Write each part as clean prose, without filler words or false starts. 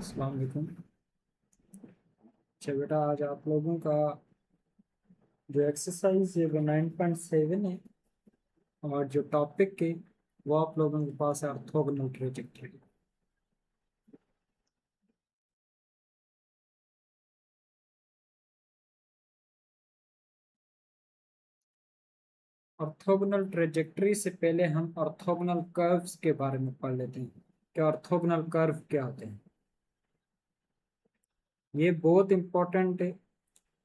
अस्सलाम वालेकुम। अच्छा बेटा, आज आप लोगों का जो एक्सरसाइज है वो 9.7 है। और जो टॉपिक है वो आप लोगों के पास है ऑर्थोगोनल ट्रेजेक्टरी। ऑर्थोगोनल ट्रेजेक्टरी से पहले हम ऑर्थोगोनल कर्व्स के बारे में पढ़ लेते हैं कि ऑर्थोगोनल कर्व क्या होते हैं। ये बहुत इंपॉर्टेंट है।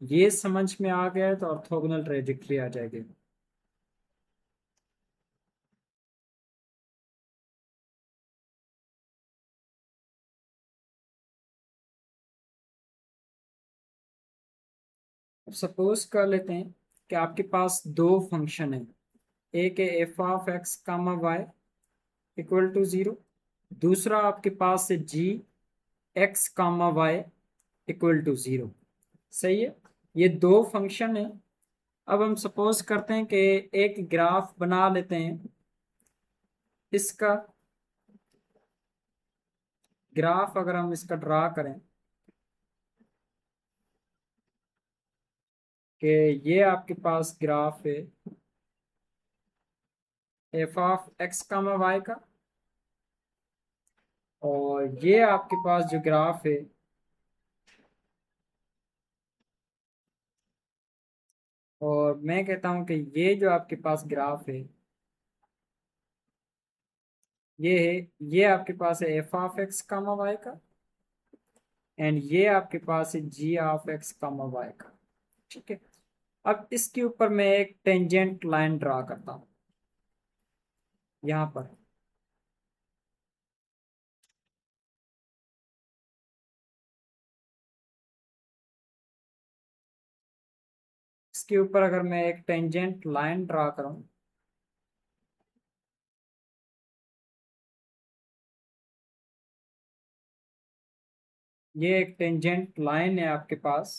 ये समझ में आ गया है तो ऑर्थोगोनल ट्रेजेक्टरी आ जाएगी। अब सपोज कर लेते हैं कि आपके पास दो फंक्शन है। एक है f of x comma y equal to zero. दूसरा आपके पास है g x comma y equal to zero. सही है। ये दो फंक्शन है। अब हम सपोज करते हैं कि एक ग्राफ बना लेते हैं। इसका ग्राफ अगर हम इसका ड्रा करें कि ये आपके पास ग्राफ है f of x comma y का। और ये आपके पास जो ग्राफ है और मैं कहता हूं कि ये जो आपके पास ग्राफ है ये है, ये आपके पास है f of x comma y का। एंड ये आपके पास है g of x comma y का। ठीक है। अब इसके ऊपर मैं एक टेंजेंट लाइन ड्रा करता हूं यहां पर। इसके ऊपर अगर मैं एक टेंजेंट लाइन ड्रा करूं ये एक टेंजेंट लाइन है आपके पास।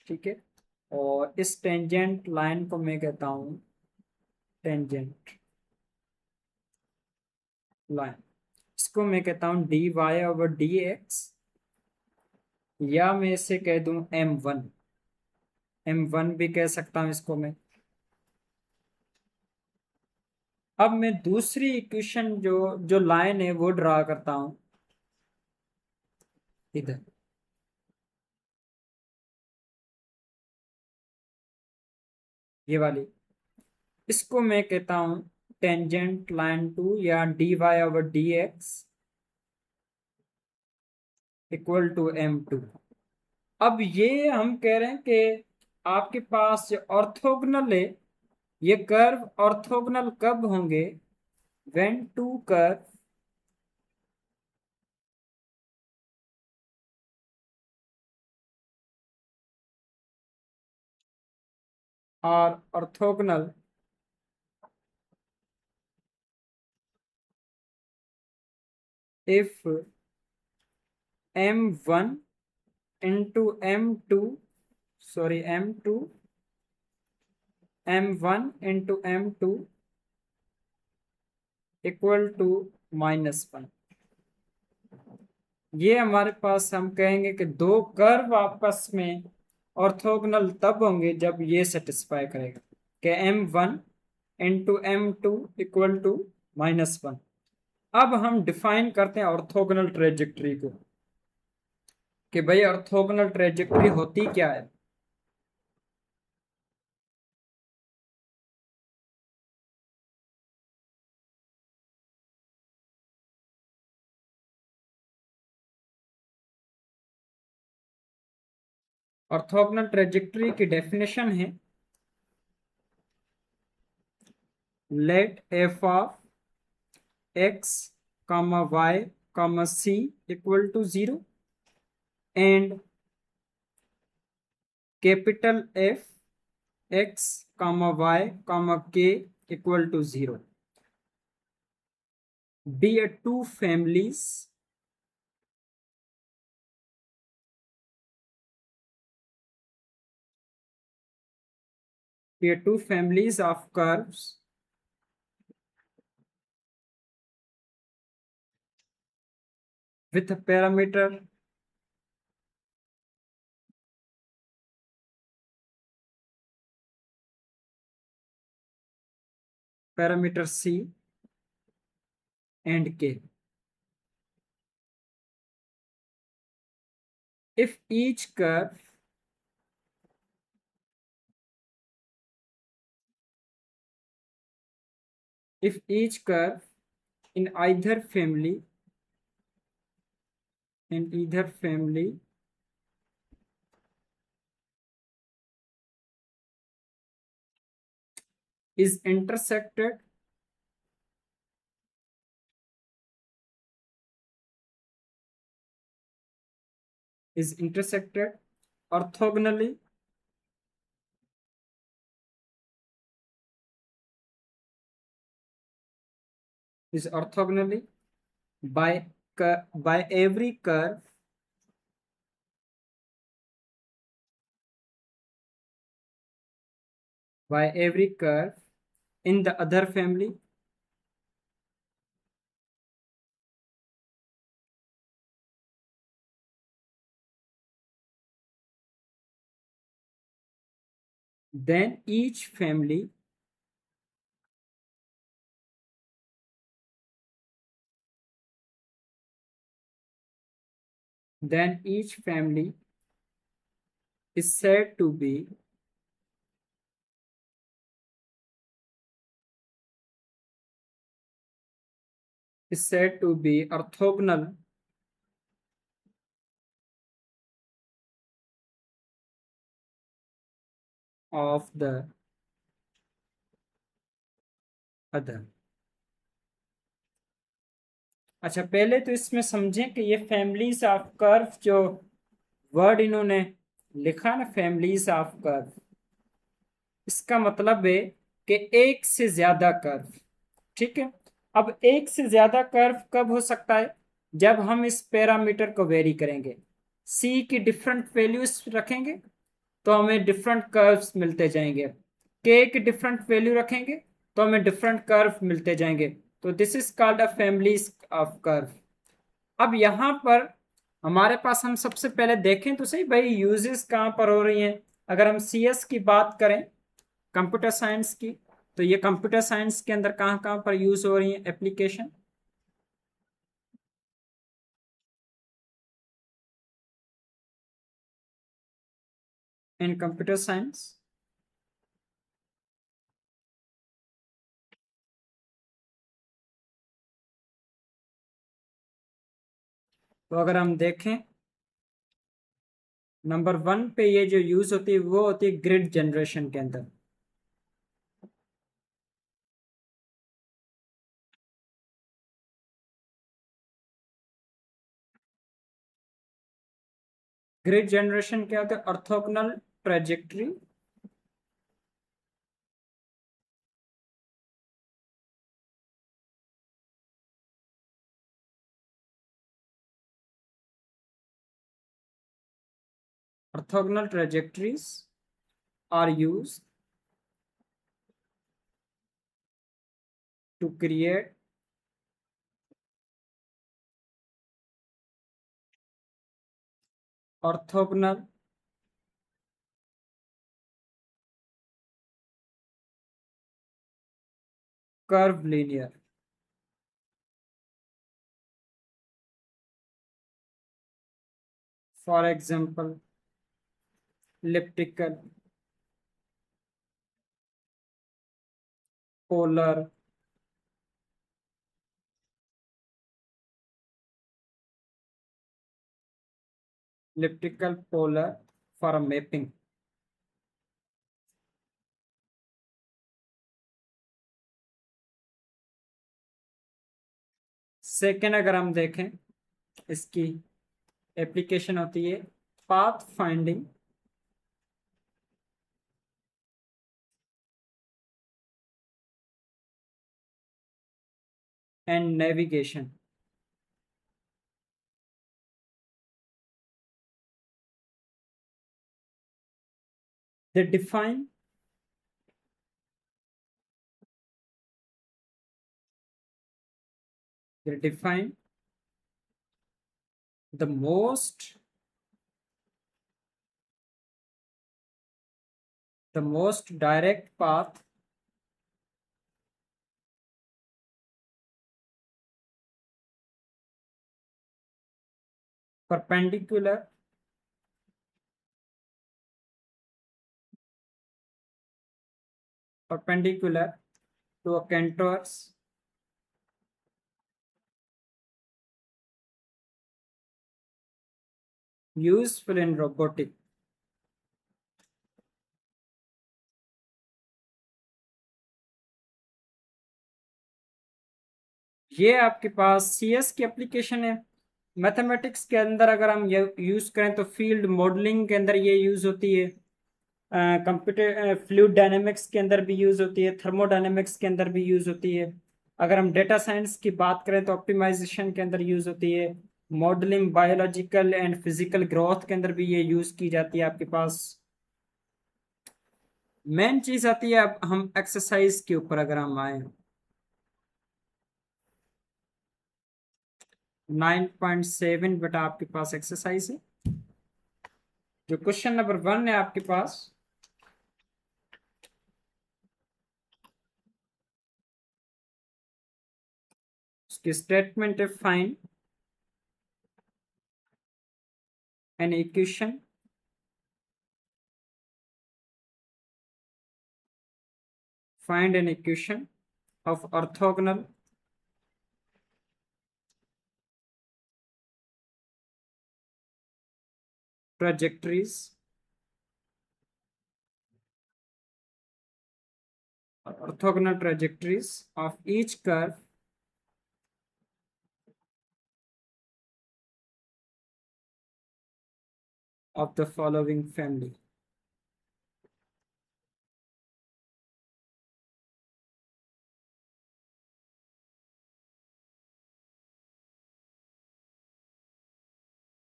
ठीक है। और इस टेंजेंट लाइन को मैं कहता हूं टेंजेंट लाइन। इसको मैं कहता हूं d y over d x, या मैं इसे कह दूं M1। M1 भी कह सकता हूं इसको मैं। अब मैं दूसरी इक्वेशन जो जो लाइन है वो ड्रा करता हूं इधर। ये वाली, इसको मैं कहता हूं टेंजेंट लाइन टू, या d y over d x equal to M2। अब ये हम कह रहे हैं कि आपके पास जो ऑर्थोगोनल है, ये कर्व ऑर्थोगोनल कब होंगे? When two curve are orthogonal if M1 into M2, sorry, M1 into M2 equal to -1। ये हमारे पास हम कहेंगे कि दो कर्व आपस में ऑर्थोगोनल तब होंगे जब ये सेटिस्फाई करेगा कि M1 into M2 equal to -1। अब हम डिफाइन करते हैं ऑर्थोगोनल ट्रेजेक्टरी को कि भाई ऑर्थोगोनल ट्रेजेक्टरी होती क्या है। ऑर्थोगोनल ट्रेजेक्टरी की डेफिनेशन है let f of x comma y comma c equal to zero and capital f x y के equal to zero be a two families of curves with a parameter C and K. If each curve if each curve in either family in either family is intersected orthogonally is orthogonally by by every curve in the other family, then each family then each family is said to be orthogonal of the other. अच्छा, पहले तो इसमें समझें कि ये families of curve जो word इन्होंने लिखा ना, फैमिलीज ऑफ कर्व, इसका मतलब है कि एक से ज्यादा कर्व। ठीक है। अब एक से ज्यादा कर्व कब हो सकता है? जब हम इस पैरामीटर को वेरी करेंगे, सी की डिफरेंट वैल्यूज रखेंगे तो हमें डिफरेंट कर्व्स मिलते जाएंगे, के की डिफरेंट वैल्यू रखेंगे तो हमें डिफरेंट कर्व मिलते जाएंगे। तो this is called a families of curve. अब यहाँ पर हमारे पास, हम सबसे पहले देखें तो सही भाई यूजेस कहाँ पर हो रही हैं। अगर हम सीएस की बात करें, कंप्यूटर साइंस की, तो ये कंप्यूटर साइंस के अंदर कहाँ कहाँ पर यूज हो रही है एप्लीकेशन? इन कंप्यूटर साइंस, तो अगर हम देखें नंबर 1 पे ये जो यूज होती है वो होती है ग्रिड जनरेशन के अंदर। ग्रिड जनरेशन क्या होता है? Orthogonal trajectory orthogonal trajectories are used to create orthogonal curvilinear. For example, elliptical, polar, polar for a mapping. Second अगर हम देखें, इसकी एप्लीकेशन होती है path finding and navigation. They define they define the most direct path perpendicular to a contours useful in robotic. ये आपके पास CS की application है। मैथमेटिक्स के अंदर अगर हम ये यूज करें तो फील्ड मॉडलिंग के अंदर ये यूज होती है, कंप्यूटर फ्लूइड डायनेमिक्स के अंदर भी यूज होती है, थर्मोडायनेमिक्स के अंदर भी यूज होती है। अगर हम डेटा साइंस की बात करें तो ऑप्टिमाइजेशन के अंदर यूज होती है। Modelling biological and physical growth के अंदर भी ये यूज की जाती है आपके पास। मेन चीज आती है अब हम एक्सरसाइज के ऊपर अगर हम आए, 9.7 बेटा आपके पास एक्सरसाइज है। जो क्वेश्चन नंबर 1 है आपके पास, उसकी स्टेटमेंट है find an equation of orthogonal trajectories of each curve of the following family.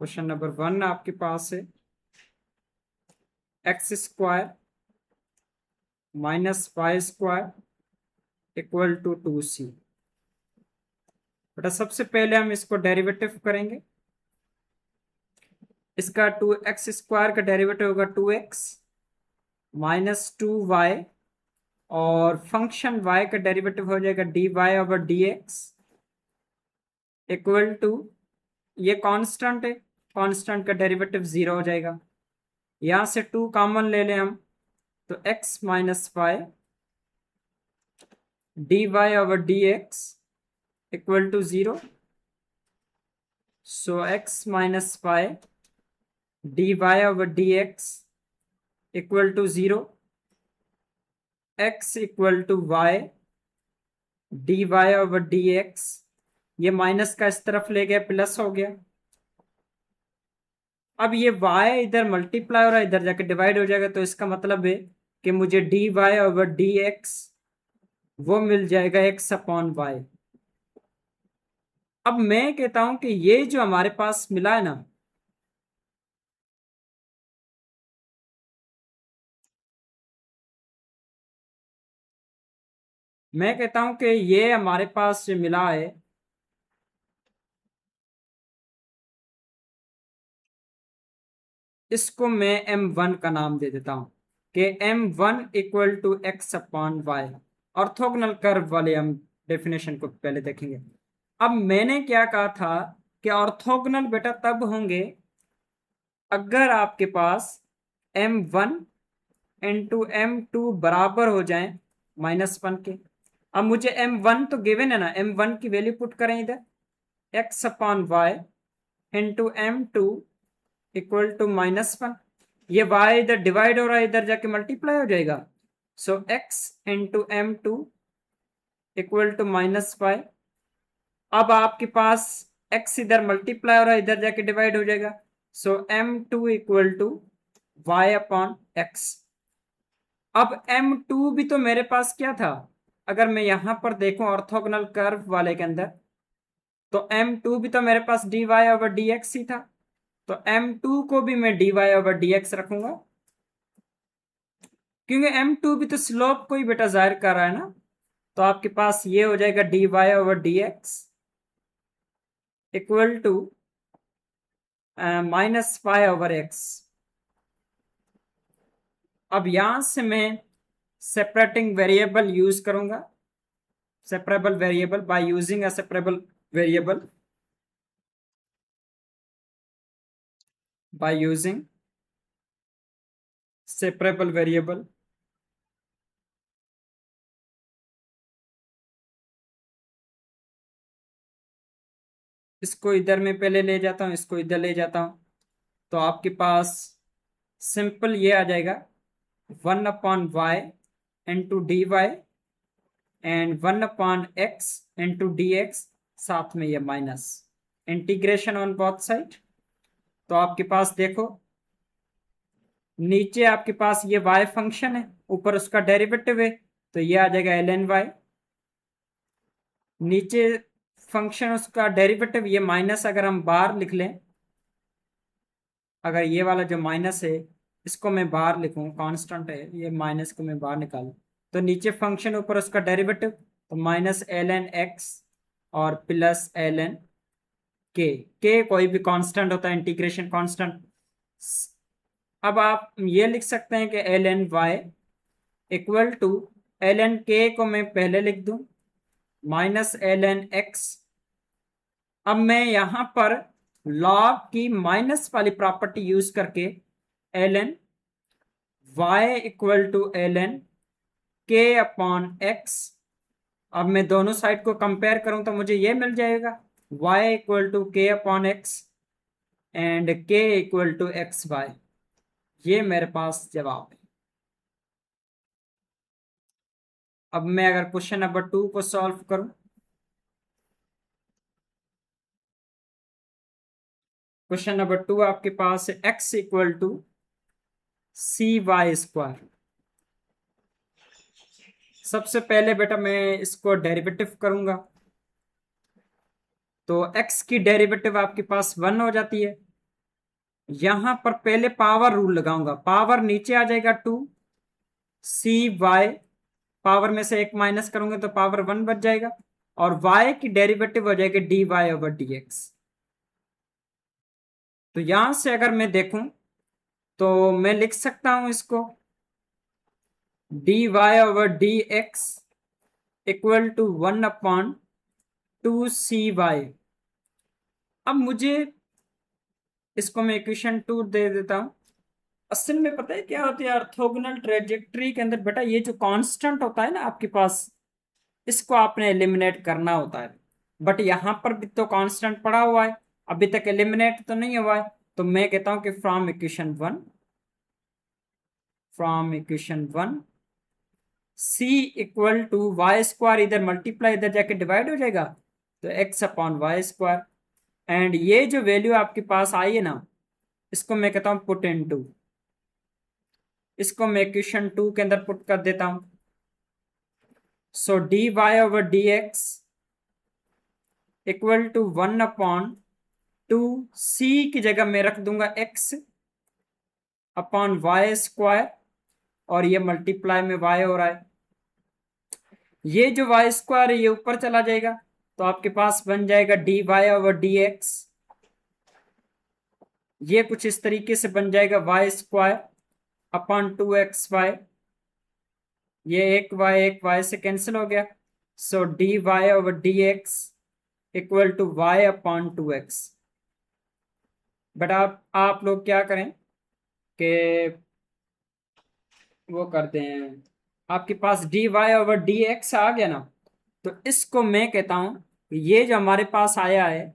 Question number 1 आपके पास है x square minus y square equal to 2c। बेटा सबसे पहले हम इसको डेरिवेटिव करेंगे। इसका 2x स्क्वायर का डेरिवेटिव होगा 2x माइनस 2y, और फंक्शन y का डेरिवेटिव हो जाएगा dy/dx इक्वल टू, ये कांस्टेंट है, कांस्टेंट का डेरिवेटिव 0 हो जाएगा। यहां से 2 कॉमन ले लें हम, तो x minus y dy/dx equal to 0। So x minus y dy/dx equal to 0, x equal to y dy/dx, ये माइनस का इस तरफ ले गया प्लस हो गया। अब ये y इधर मल्टीप्लाई हो रहा है, इधर जाके डिवाइड हो जाएगा, तो इसका मतलब है कि मुझे dy/dx वो मिल जाएगा x/y। अब मैं कहता हूं कि ये जो हमारे पास मिला है ना, मैं कहता हूं कि ये हमारे पास जो मिला है, इसको मैं m1 का नाम दे देता हूं कि m1 equal to x/y। Orthogonal curve वाले हम डेफिनेशन को पहले देखेंगे। अब मैंने क्या कहा था कि ऑर्थोगोनल बेटा तब होंगे अगर आपके पास m1 इंटू m2 बराबर हो जाए -1 के। अब मुझे m1 तो गिवन है ना, m1 की वैल्यू पुट करें इधर, x/y into m2 equal to -1। ये y इधर डिवाइड हो रहा है, इधर जाके मल्टीप्लाई हो जाएगा। So x into m2 equal to -y। अब आपके पास x इधर मल्टीप्लाई हो रहा है, इधर जाके डिवाइड हो जाएगा। So m2 equal to y/x। अब m2 भी तो मेरे पास क्या था, अगर मैं यहां पर देखूं ऑर्थोगोनल कर्व वाले के अंदर, तो m2 भी तो मेरे पास dy/dx ही था, तो m2 को भी मैं dy/dx रखूंगा, क्योंकि m2 भी तो स्लोप को ही बेटा जाहिर कर रहा है ना। तो आपके पास ये हो जाएगा dy/dx इक्वल टू -5/x। अब यहां से मैं सेपरेटिंग वेरिएबल यूज करूंगा, separable variable, bye using a separable variable, bye using separable variable. इसको इधर में पहले ले जाता हूं, इसको इधर ले जाता हूं, तो आपके पास सिंपल ये आ जाएगा 1/y into d y and 1/x into d x, साथ में ये minus, integration on both side. तो आपके पास देखो नीचे आपके पास ये y फंक्शन है, ऊपर उसका डेरिवेटिव है, तो ये आ जाएगा ln y। नीचे फंक्शन उसका डेरिवेटिव, ये माइनस अगर हम बाहर लिख लें, अगर ये वाला जो माइनस है इसको मैं बाहर लिखूं, कांस्टेंट है ये, माइनस को मैं बाहर निकालूं, तो नीचे फंक्शन ऊपर उसका डेरिवेटिव, तो -ln x और प्लस ln के कोई भी कांस्टेंट होता है, इंटीग्रेशन कांस्टेंट। अब आप ये लिख सकते हैं कि ln y equal to ln k को मैं पहले लिख दूं -ln x। अब मैं यहां पर लॉग की माइनस वाली प्रॉपर्टी यूज करके ln y equal to ln k/x, अब मैं दोनों साइड को कंपेयर करूं तो मुझे ये मिल जाएगा y equal to k/x and k equal to xy। ये मेरे पास जवाब है। अब मैं अगर क्वेश्चन नंबर 2 को सॉल्व करूं, क्वेश्चन नंबर 2 आपके पास है x इक्वल टू cy²। सबसे पहले बेटा मैं इसको डेरिवेटिव करूंगा, तो x की डेरिवेटिव आपके पास 1 हो जाती है। यहां पर पहले पावर रूल लगाऊंगा, पावर नीचे आ जाएगा 2, cy पावर में से एक माइनस करूंगे तो पावर 1 बच जाएगा, और y की डेरिवेटिव हो जाएगी dy/dx। तो यहां से अगर मैं देखूं तो मैं लिख सकता हूं इसको dy/dx इक्वल टू 1/2cy। अब मुझे इसको मैं इक्वेशन 2 दे देता हूं। असल में पता है क्या होता है, ऑर्थोगोनल ट्रेजेक्टरी के अंदर बेटा ये जो कांस्टेंट होता है ना आपके पास, इसको आपने एलिमिनेट करना होता है, बट यहां पर भी तो कांस्टेंट पड़ा हुआ है, अभी तक एलिमिनेट तो नहीं हुआ है। तो मैं कहता हूं कि from equation 1 c equal to y², इधर मल्टीप्लाई इधर जाके डिवाइड हो जाएगा, तो x/y²। एंड ये जो वैल्यू आपके पास आई है ना, इसको मैं कहता हूं पुट इन टू, इसको मैं इक्वेशन 2 के अंदर पुट कर देता हूं। सो dy/dx इक्वल टू 1/2c की जगह मैं रख दूंगा x/y², और ये मल्टीप्लाई में y हो रहा है, ये जो y² है ये ऊपर चला जाएगा, तो आपके पास बन जाएगा dy/dx, ये कुछ इस तरीके से बन जाएगा y²/2xy, ये एक y से कैंसिल हो गया। सो dy/dx equal to y/2x। But आप लोग क्या करें कि वो करते हैं, आपके पास dy/dx आ गया ना, तो इसको मैं कहता हूं ये जो हमारे पास आया है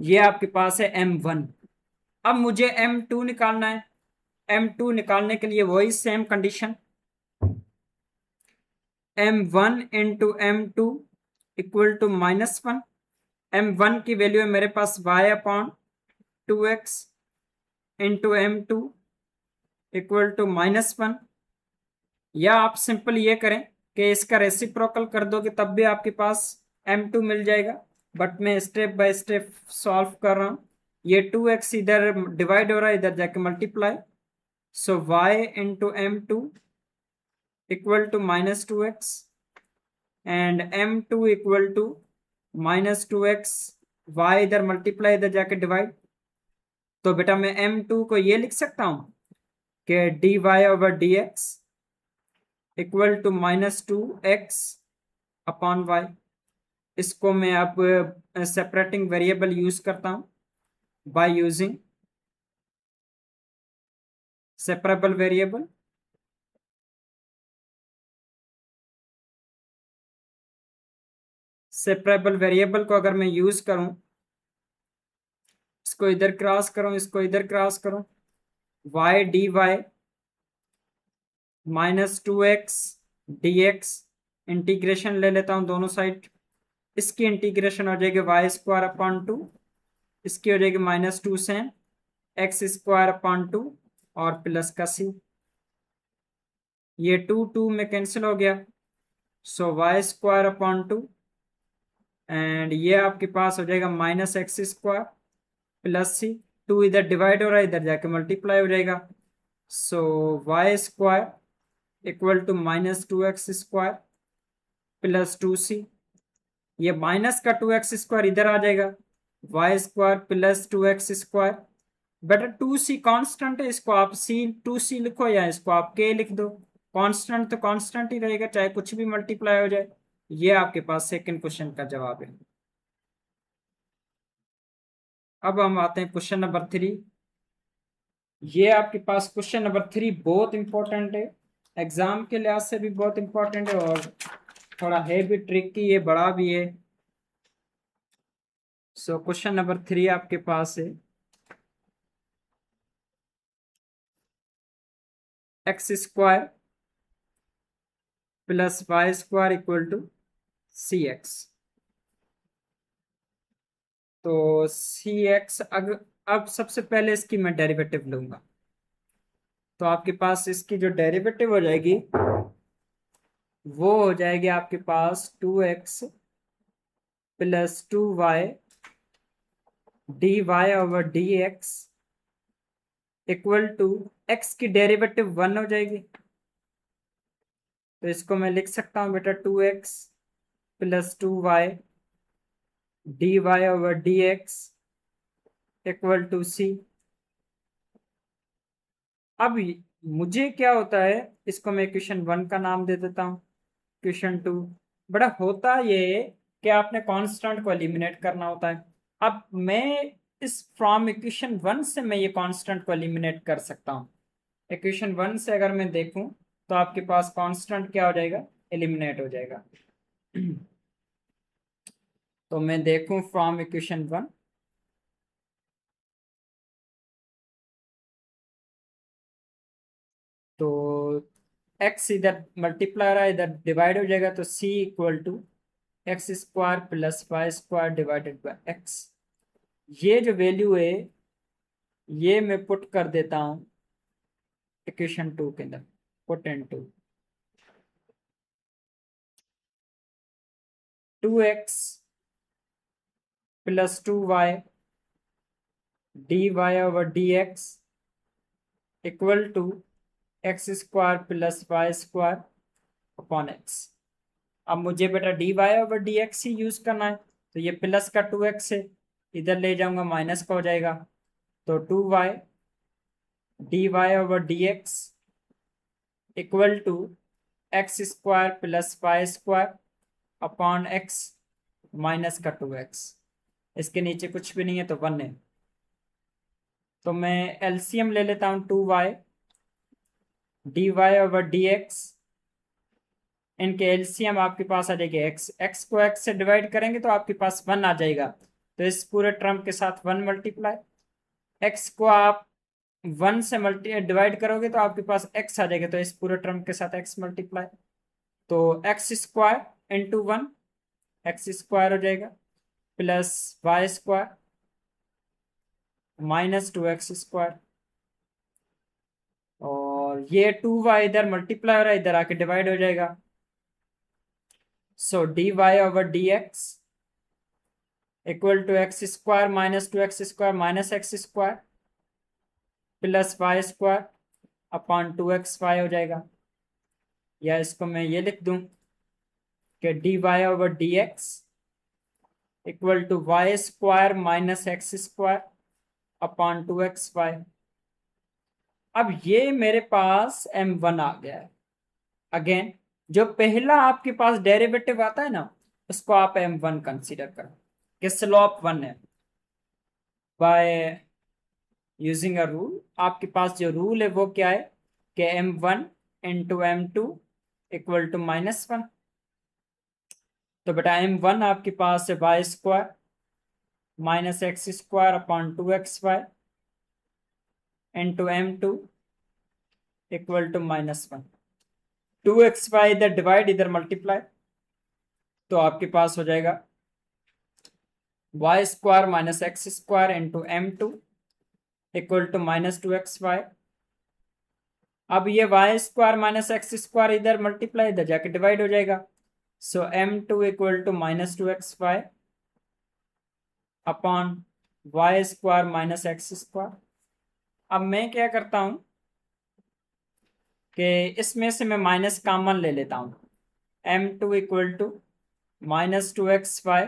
ये आपके पास है m1। अब मुझे m2 निकालना है, m2 निकालने के लिए वही same condition, m1 into m2 equal to -1। m1 की वैल्यू है मेरे पास y/2x into m2 equal to -1। या आप सिंपल ये करें कि इसका रेसिप्रोकल कर दोगे तब भी आपके पास m2 मिल जाएगा, बट मैं स्टेप बाय स्टेप सॉल्व कर रहा हूं। ये 2x इधर डिवाइड हो रहा है, इधर जाके multiply, so y into m2 equal to -2x and m2 equal to -2x, y इधर मल्टीप्लाई इधर जाके डिवाइड, तो बेटा मैं m2 को ये लिख सकता हूं कि dy over dx equal to -2x upon y। इसको मैं अब सेपरेटिंग वेरिएबल यूज करता हूं by using separable variable. Separable variable को अगर मैं यूज करूं, इसको इधर क्रॉस करूं, इसको इधर क्रॉस करूं, y dy -2x dx, integration ले लेता हूं दोनों साइड। इसकी इंटीग्रेशन हो जाएगी वाई स्क्वायर अपॉन 2, इसकी हो जाएगी -2 से एक्स स्क्वायर अपॉन 2 और प्लस का सी। ये 2 2 में कैंसिल हो गया, सो वाई स्क्वायर अपॉन 2 एंड ये आपके पास हो जाएगा -x स्क्वायर प्लस सी। 2 इधर डिवाइड हो रहा है, इधर जाके मल्टीप्लाई हो जाएगा, so y square equal to -2x square plus 2c। ये माइनस का 2x स्क्वायर इधर आ जाएगा, y square plus 2x square. बेटा 2c कांस्टेंट है, इसको आप c 2c लिखो या इसको आप k लिख दो। कांस्टेंट तो कांस्टेंट ही रहेगा, चाहे कुछ भी मल्टीप्लाई हो जाए। ये आपके पास सेकंड क्वेश्चन का जवाब है। अब हम आते हैं क्वेश्चन नंबर 3। ये आपके पास क्वेश्चन नंबर 3 बहुत इंपॉर्टेंट है, एग्जाम के लिहाज से भी बहुत इंपॉर्टेंट है और थोड़ा है भी ट्रिकी, ये बड़ा भी है। सो क्वेश्चन नंबर 3 आपके पास है x square plus y square equal to c x. तो सी एक्स अब सबसे पहले इसकी मैं डेरिवेटिव लूंगा, तो आपके पास इसकी जो डेरिवेटिव हो जाएगी वो हो जाएगी आपके पास 2x plus 2y dy over dx equal to x की डेरिवेटिव 1 हो जाएगी। तो इसको मैं लिख सकता हूं बेटा 2x plus 2y dy over dx equal to c। अब मुझे क्या होता है, इसको मैं क्वेश्चन 1 का नाम दे देता हूँ, क्वेश्चन 2। बड़ा होता ये कि आपने कांस्टेंट को एलिमिनेट करना होता है। अब मैं इस फ्रॉम इक्वेशन 1 से मैं ये कांस्टेंट को एलिमिनेट कर सकता हूँ। इक्वेशन 1 से अगर मैं देखूं तो आपके पास कांस्टेंट क्या हो जाएगा, एलिमिनेट हो जाएगा। तो मैं देखूं फ्रॉम इक्वेशन 1, तो x इधर मल्टीप्लाई रहा है, इधर डिवाइड हो जाएगा, तो c equal to x square plus y square divided by x. ये जो वैल्यू है ये मैं पुट कर देता हूँ इक्वेशन 2 के अंदर, put into 2x plus 2y dy over dx equal to x square plus y square upon x. अब मुझे बेटा dy ओवर dx ही यूज करना है, तो ये प्लस का 2x है, इधर ले जाऊंगा माइनस का हो जाएगा, तो 2y dy over dx equal to x square plus y square upon x minus का 2x। इसके नीचे कुछ भी नहीं है तो 1 है, तो मैं एलसीएम ले लेता हूँ 2y dy ओवर dx। इनके एलसीएम आपके पास आ जाएगी x, x को x से डिवाइड करेंगे तो आपके पास 1 आ जाएगा, तो इस पूरे टर्म के साथ 1 मल्टीप्लाई। x को आप 1 से मल्टी डिवाइड करोगे तो आपके पास x आ जाएगा, तो इस पूरे टर्म के साथ x मल्टीप्लाई, तो x square into 1 x square हो जाएगा plus y square -2x square, और ये 2y इधर मल्टीप्लाई हो रहा है, इधर आके डिवाइड हो जाएगा, so dy over dx equal to x square -2x square minus x square plus y square upon 2xy हो जाएगा। या इसको मैं ये लिख दूं कि dy over dx equal to y square minus x square upon 2xy। अब ये मेरे पास m1 आ गया है। अगेन जो पहला आपके पास डेरिवेटिव आता है ना, उसको आप m1 कंसीडर करो कि स्लोप 1 है। बाय यूजिंग अ रूल, आपके पास जो रूल है वो क्या है कि m1 into m2 equal to -1। तो बेटा m1 आपके पास है y square minus x square upon 2xy into m2 equal to -1। 2xy इधर डिवाइड इधर मल्टीप्लाई, तो आपके पास हो जाएगा y square minus x square into m2 equal to -2xy। अब ये y square minus x square इधर मल्टीप्लाई इधर जाके डिवाइड हो जाएगा। So m2 equal to -2xy upon y square minus x square. अब मैं क्या करता हूं कि इसमें से मैं माइनस कॉमन ले लेता हूं। m2 इक्वल टू -2xy,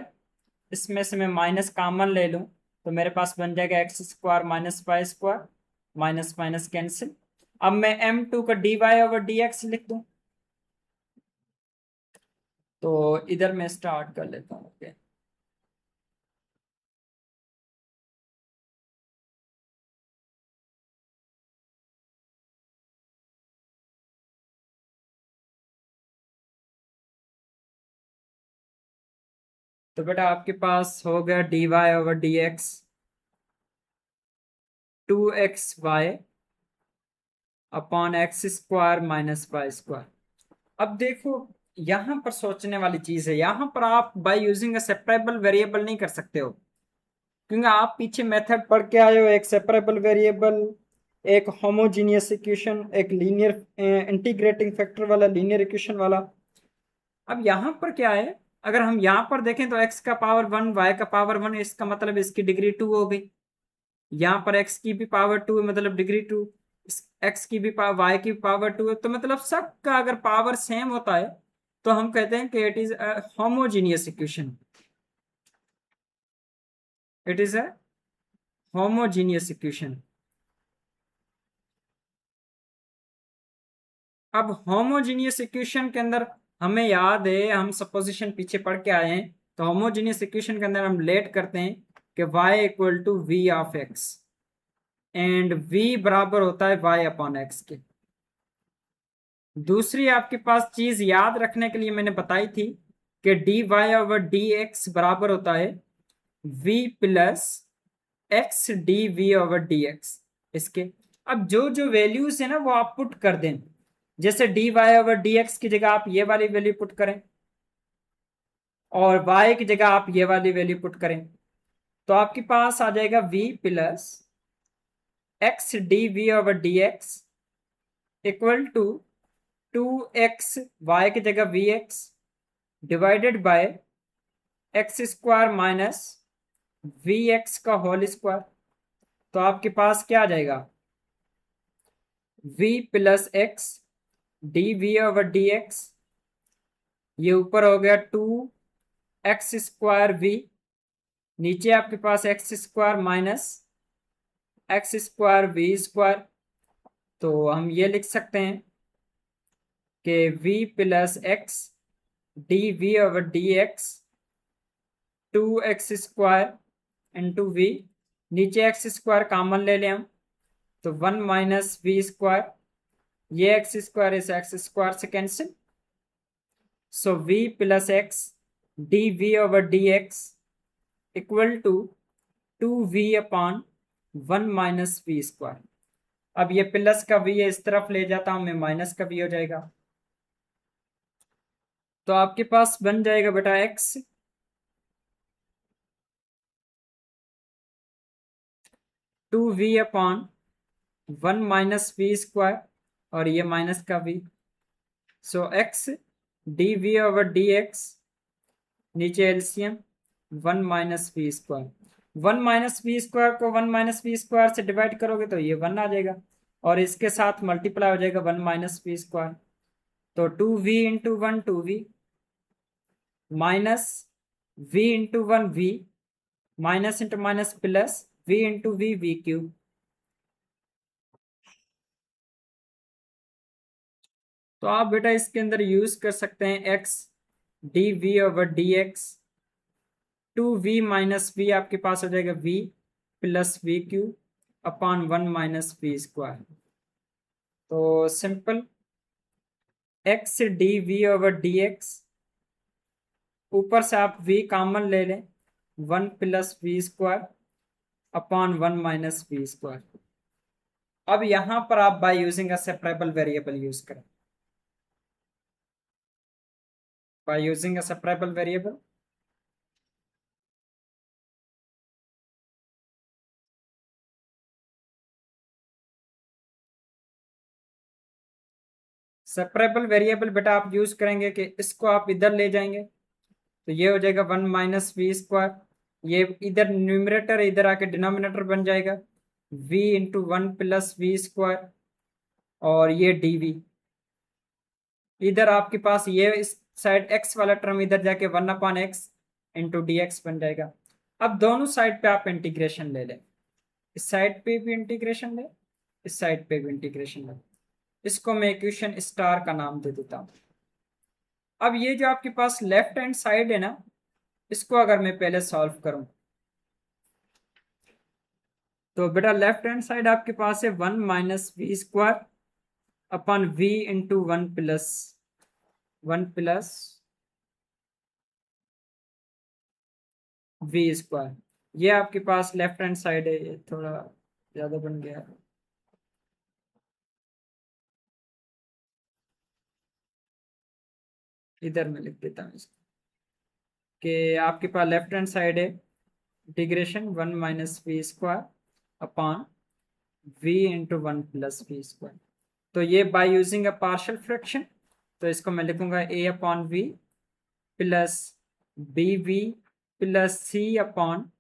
इसमें से मैं माइनस कॉमन ले लूं तो मेरे पास बन जाएगा x square minus y square, minus minus cancel. अब मैं m2 का dy ओवर dx लिख दूं, तो इधर मैं स्टार्ट कर लेता हूँ। ओके, तो बेटा आपके पास हो गया dy over dx 2xy upon x square minus y square. अब देखो यहां पर सोचने वाली चीज है, यहां पर आप by using a separable variable नहीं कर सकते हो, क्योंकि आप पीछे मेथड पढ़ के आए हो, एक सेपरेबल वेरिएबल, एक होमोजीनियस इक्वेशन, एक लीनियर इंटीग्रेटिंग फैक्टर वाला, लीनियर इक्वेशन वाला। अब यहां पर क्या है, अगर हम यहां पर देखें तो x का पावर 1 y का पावर 1, इसका मतलब इसकी डिग्री 2 हो गई। यहाँ पर x की भी पावर 2 है मतलब डिग्री 2, x की भी पावर y की पावर 2 है, तो मतलब सबका अगर पावर सेम होता है तो हम कहते हैं कि it is a homogeneous equation. It is a homogeneous equation. अब होमोजीनियस इक्वेशन के अंदर हमें याद है, हम सपोजिशन पीछे पढ़ के आए हैं, तो होमोजीनियस इक्वेशन के अंदर हम लेट करते हैं कि y equal to v of x and v बराबर होता है y अपॉन x के। दूसरी आपके पास चीज याद रखने के लिए मैंने बताई थी कि dy ओवर dx बराबर होता है v plus x d v over d x. इसके अब जो जो वैल्यूज है ना वो आप पुट कर दें, जैसे d y over d x की जगह आप ये वाली वैल्यू पुट करें और y की जगह आप ये वाली वैल्यू पुट करें, तो आपके पास आ जाएगा v plus x d v over d x equal to 2x y की जगह v x divided by x square minus v x का होल स्क्वायर। तो आपके पास क्या आ जाएगा, v plus x d v over d x, ये ऊपर हो गया 2x स्क्वायर v, नीचे आपके पास x square minus x square v square. तो हम ये लिख सकते हैं कि v plus x d v over d x 2x square into v, नीचे एक्स स्क्वायर कॉमन ले लें हम, तो 1 माइनस वी स्क्वायर, ये एक्स स्क्वायर इस एक्स स्क्वायर से cancel. So v plus x d v over d x equal to 2v upon 1 minus v square. अब ये प्लस का v है, इस तरफ ले जाता हूं मैं, माइनस का v हो जाएगा। तो आपके पास बन जाएगा बेटा x 2v upon 1 minus v square और ये माइनस का v। So x d v over d x, नीचे LCM 1 minus v square, 1 minus v square को 1 माइनस वी स्क्वायर से डिवाइड करोगे तो ये 1 आ जाएगा और इसके साथ मल्टीप्लाई हो जाएगा 1 माइनस वी स्क्वायर। तो 2v into 1 2v minus v into 1 v, minus into minus plus v into v v cube. तो आप बेटा इसके अंदर यूज कर सकते हैं x d v over d x, two v minus v आपके पास हो जाएगा v plus v cube upon 1 - v²। तो simple x d v over d x, ऊपर से आप v कॉमन ले लें, 1 + v² अपॉन 1 - v²। अब यहां पर आप by using a separable variable use करें, by using a separable variable. Separable variable बेटा आप यूज करेंगे कि इसको आप इधर ले जाएंगे, तो ये हो जाएगा 1 - v²। ये इधर न्यूमरेटर इधर आके डिनोमिनेटर बन जाएगा v इंटू 1 + v²। और ये dv इधर आपके पास ये इस साइड x वाला टर्म इधर जाके 1/x इंटू डी एक्स बन जाएगा। अब दोनों साइड पे आप इंटीग्रेशन ले लें, इस साइड पे भी इंटीग्रेशन ले, इस साइड पे भी इंटीग्रेशन ले। इसको मैं इक्वेशन स्टार का नाम दे देता हूं। अब ये जो आपके पास लेफ्ट हैंड साइड है ना, इसको अगर मैं पहले सॉल्व करूं, तो बेटा लेफ्ट हैंड साइड आपके पास है 1 - v² upon v into 1 + v²। ये आपके पास लेफ्ट हैंड साइड है, ये थोड़ा ज्यादा बन गया, इधर मैं लिख देता हूँ इसको कि आपके पास लेफ्ट हैंड साइड है integration 1 - v² upon v into 1 + v²। तो ये by using a partial fraction, तो इसको मैं लिखूंगा a upon v plus b v plus c upon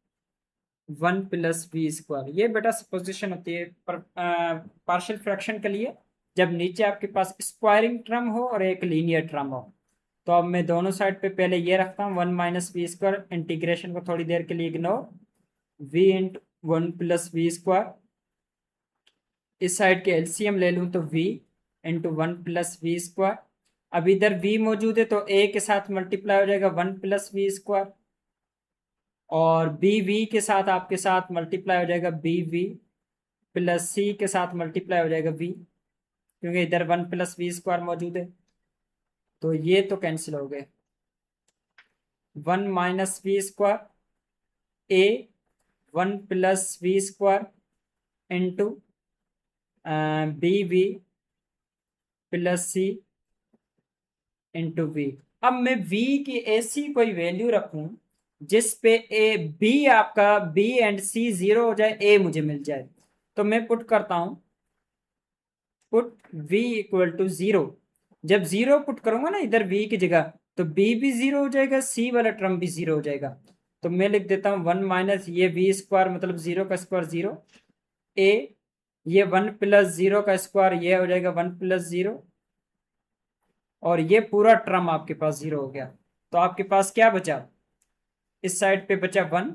1 + v²। ये बेटा सपोजिशन होती है पर पार्शियल फ्रैक्शन के लिए, जब नीचे आपके पास स्क्वायरिंग टर्म हो और एक लीनियर टर्म हो। तो अब मैं दोनों साइड पे पहले ये रखता हूँ 1 - v², इंटीग्रेशन को थोड़ी देर के लिए इग्नोर, v इंटू 1 + v²। इस साइड के एलसीएम ले लूँ तो v इंटू 1 + v²। अब इधर v मौजूद है तो a के साथ मल्टीप्लाई हो जाएगा 1 + v², और बी वी के साथ आपके साथ मल्टीप्लाई हो जाएगा बी वी प्लस सी के साथ मल्टीप्लाई हो जाएगा v, क्योंकि इधर 1 + v² मौजूद है। तो ये तो कैंसिल हो गए, 1 - v² a 1 + v² into b v plus c into v. अब मैं v की ऐसी कोई वैल्यू रखूं जिस पे ए बी आपका b एंड c 0 हो जाए, a मुझे मिल जाए। तो मैं पुट करता हूं, पुट v = 0। जब 0 पुट करूंगा ना इधर v की जगह, तो b भी 0 हो जाएगा, c वाला टर्म भी 0 हो जाएगा। तो मैं लिख देता हूं 1 - ये v² मतलब 0 का स्क्वायर 0, a ये 1 + 0 का स्क्वायर ये हो जाएगा 1 + 0, और ये पूरा टर्म आपके पास 0 हो गया। तो आपके पास क्या बचा, इस साइड पे बचा 1,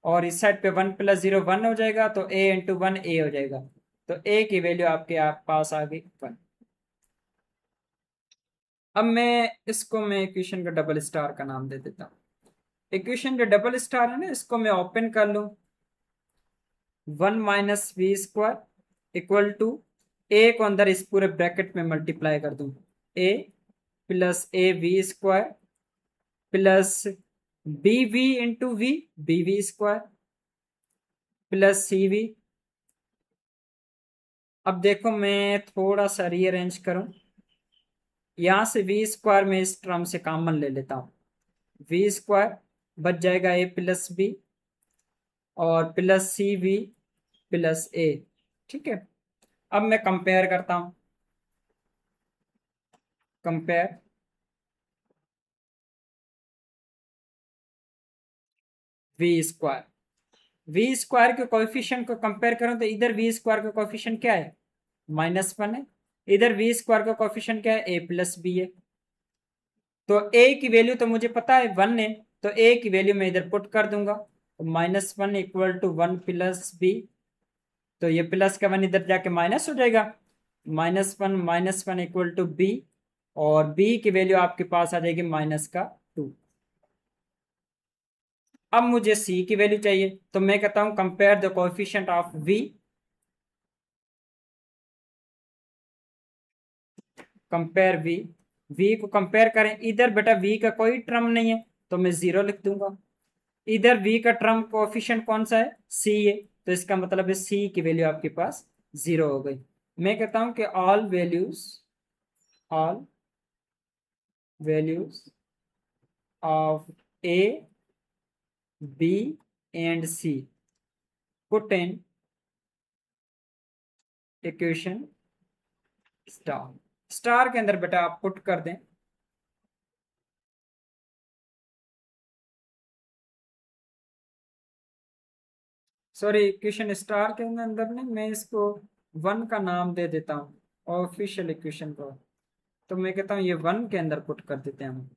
और इस साइड पे 1 + 0 1 हो जाएगा, तो a इंटू 1 a हो जाएगा। तो a की वैल्यू आपके आप पास आ गई 1। अब मैं इक्वेशन का डबल स्टार का नाम दे देता हूँ। इक्वेशन जो डबल स्टार है ना, इसको मैं ओपन कर लूँ, 1 - v² इक्वल टू a को अंदर इस पूरे ब्रैकेट में मल्टीप्लाई कर दूं, a plus a v² plus b v into v bv² plus c v. अब देखो मैं थोड़ा सा रीअरेंज करूं, यहां से v² में इस टर्म से कॉमन ले लेता हूं, v² बच जाएगा a प्लस बी और प्लस सी वी प्लस ए। ठीक है, अब मैं कंपेयर करता हूं, कंपेयर v², v² के कोएफिशिएंट को कंपेयर करूं तो इधर v² का कोएफिशिएंट क्या है, -1 है, इधर v² का कोएफिशिएंट क्या है, a प्लस बी है। तो a की वैल्यू तो मुझे पता है 1 है, तो a की वैल्यू मैं इधर पुट कर दूंगा, -1 इक्वल टू 1 प्लस बी, तो ये प्लस का 1 इधर जाके माइनस हो जाएगा, -1 इक्वल टू बी, और बी की वैल्यू आपके पास आ जाएगी -2। अब मुझे सी की वैल्यू चाहिए, तो मैं कहता हूं compare the coefficient of v, compare v, v को कंपेयर करें। इधर बेटा वी का कोई टर्म नहीं है तो मैं 0 लिख दूंगा, इधर वी का टर्म कोएफिशिएंट कौन सा है, सी है, तो इसका मतलब है सी की वैल्यू आपके पास 0 हो गई। मैं कहता हूं कि all values of a b and c put in equation star, star के अंदर बेटा आप पुट कर दें, सॉरी इक्वेशन स्टार के अंदर नहीं, मैं इसको 1 का नाम दे देता हूँ ऑफिशियल इक्वेशन को, तो मैं कहता हूँ ये 1 के अंदर पुट कर देते हैं हम।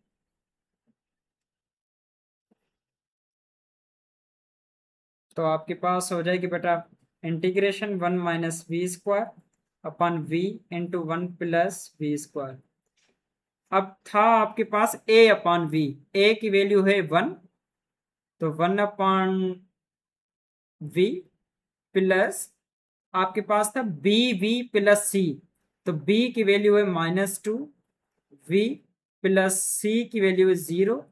तो आपके पास हो जाएगी बेटा integration 1 - v² upon v into 1 + v²। अब था आपके पास a अपॉन v, a की वैल्यू है 1, तो 1/v प्लस आपके पास था bv + c, तो b की वैल्यू है -2, v प्लस c की वैल्यू है 0,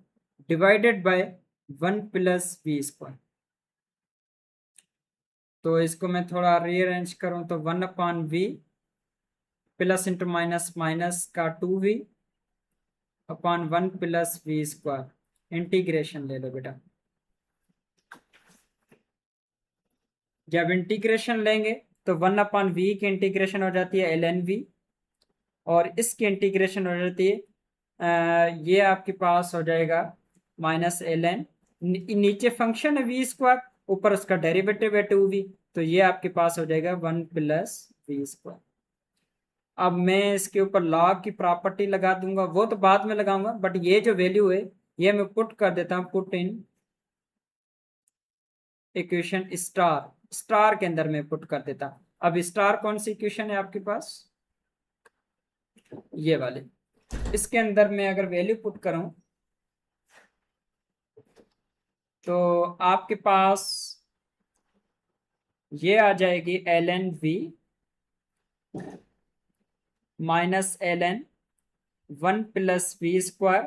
डिवाइडेड बाय 1 + v²। तो इसको मैं थोड़ा रीअरेंज करूं तो 1/v plus into minus minus का 2v अपॉन 1 + v²। इंटीग्रेशन ले लो बेटा, जब इंटीग्रेशन लेंगे तो 1/v की इंटीग्रेशन हो जाती है ln v, और इसकी इंटीग्रेशन हो जाती है ये आपके पास हो जाएगा -ln, नीचे फंक्शन है v², ऊपर उसका डेरिवेटिव है 2v, तो ये आपके पास हो जाएगा 1 + v²। अब मैं इसके ऊपर लॉग की प्रॉपर्टी लगा दूंगा, वो तो बाद में लगाऊंगा, बट ये जो वैल्यू है ये मैं पुट कर देता हूँ, put in equation star, star के अंदर मैं पुट कर देता हूँ। अब स्टार कौन सी इक्वेशन है आपके पास, ये वाले, इसके अंदर मैं अगर वैल्यू पुट करूं तो आपके पास ये आ जाएगी ln v -ln 1 + v²,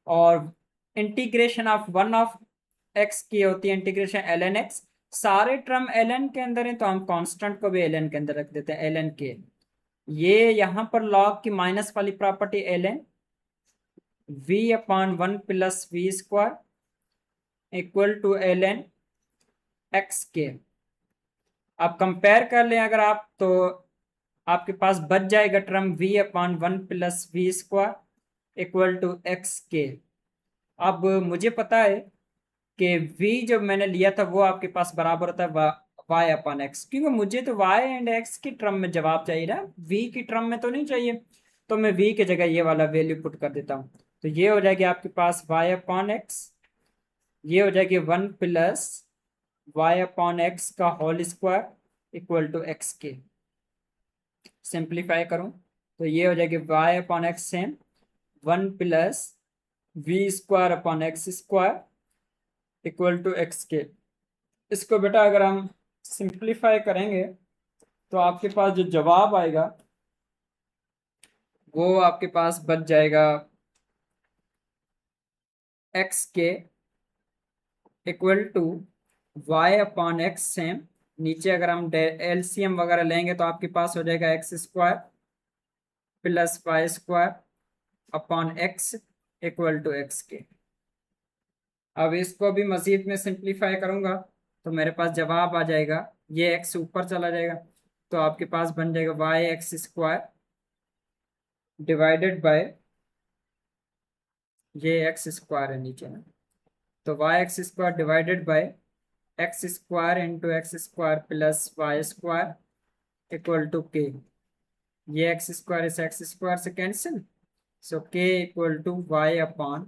और इंटीग्रेशन ऑफ 1 ऑफ x की होती है इंटीग्रेशन ln x, सारे टर्म ln के अंदर है तो हम कांस्टेंट को भी ln के अंदर रख देते हैं ln के। ये यहां पर लॉग की माइनस वाली property ln v/1 + v² equal to ln x के। आप कंपेयर कर लें अगर आप, तो आपके पास बच जाएगा term v/1 + v² equal to x के। अब मुझे पता है कि v जो मैंने लिया था वो आपके पास बराबर होता है y/x, क्योंकि मुझे तो y एंड x की टर्म में जवाब चाहिए ना, v की टर्म में तो नहीं चाहिए, तो मैं v की जगह ये वाला वैल्यू पुट कर देता हूँ, तो ये हो जाएगी आपके पास y/x, ये हो जाएगी 1 + y/x का whole square equal to x के। सिंप्लीफाई करूं तो ये हो जाएगी y/x same 1 + v²/x² equal to x के। इसको बेटा अगर हम सिंप्लीफाई करेंगे तो आपके पास जो जवाब आएगा वो आपके पास बच जाएगा x के इक्वल टू y/x सेम, नीचे अगर हम एलसीएम वगैरह लेंगे तो आपके पास हो जाएगा x² + y² / x equal to x के। अब इसको भी मजीद में सिंप्लीफाई करूंगा तो मेरे पास जवाब आ जाएगा, ये x ऊपर चला जाएगा तो आपके पास बन जाएगा y² डिवाइडेड बाय, ये x² है नीचे ना, तो y² divided by x² into x² + y² equal to k। ये x² इस x² से cancel, so k equal to y/x²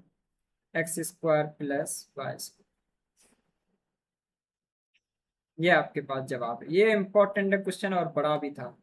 + y²। ये आपके पास जवाब है। ये इंपॉर्टेंट है क्वेश्चन और बड़ा भी था।